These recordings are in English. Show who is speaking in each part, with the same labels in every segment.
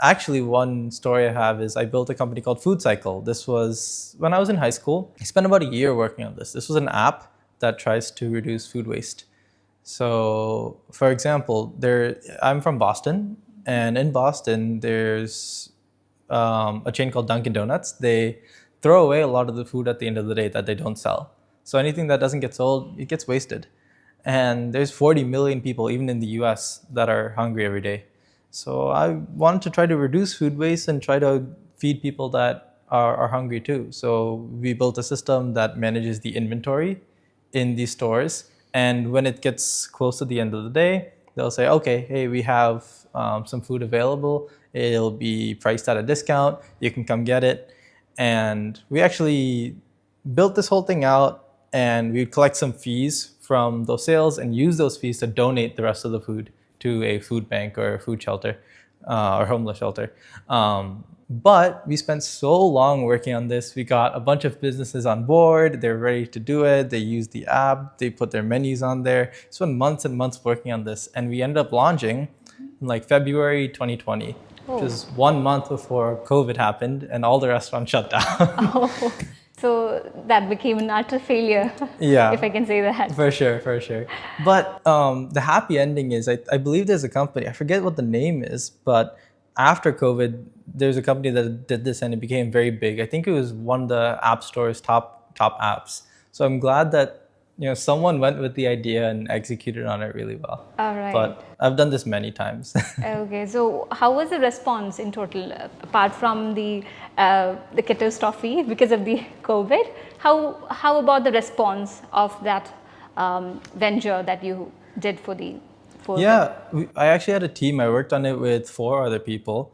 Speaker 1: Actually, one story I have is I built a company called Food Cycle. This was when I was in high school. I spent about a year working on this. This was an app that tries to reduce food waste. So, for example, I'm from Boston, and in Boston, there's a chain called Dunkin' Donuts. They throw away a lot of the food at the end of the day that they don't sell. So anything that doesn't get sold, it gets wasted. And there's 40 million people, even in the US, that are hungry every day. So I wanted to try to reduce food waste and try to feed people that are hungry too. So we built a system that manages the inventory in these stores. And when it gets close to the end of the day, they'll say, okay, hey, we have some food available. It'll be priced at a discount. You can come get it. And we actually built this whole thing out, and we'd collect some fees from those sales and use those fees to donate the rest of the food to a food bank or a food shelter or homeless shelter. But we spent so long working on this. We got a bunch of businesses on board. They're ready to do it. They use the app. They put their menus on there. Spent months and months working on this. And we ended up launching in like February 2020, which is 1 month before COVID happened and all the restaurants shut down.
Speaker 2: Oh, so that became an utter failure,
Speaker 1: Yeah,
Speaker 2: if I can say that.
Speaker 1: for sure, for sure. But the happy ending is I believe there's a company, I forget what the name is, but after COVID, there's a company that did this and it became very big. I think it was one of the App Store's top apps. So I'm glad that someone went with the idea and executed on it really well.
Speaker 2: All right.
Speaker 1: But I've done this many times.
Speaker 2: Okay, so how was the response in total, apart from the catastrophe because of the COVID? How about the response of that venture that you did for the?
Speaker 1: Yeah, I actually had a team. I worked on it with 4 other people.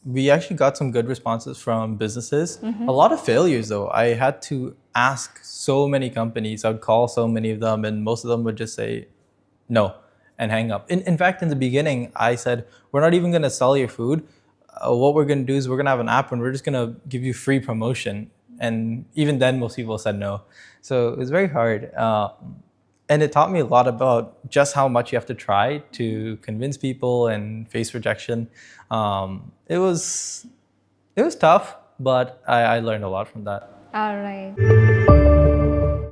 Speaker 1: We actually got some good responses from businesses. A lot of failures though. I had to ask so many companies. I'd call so many of them, and most of them would just say no and hang up. In fact, in the beginning, I said, we're not even going to sell your food. What we're going to do is we're going to have an app and we're just going to give you free promotion. And even then, most people said no. So it was very hard. And it taught me a lot about just how much you have to try to convince people and face rejection. It was tough, but I learned a lot from that.
Speaker 2: All right.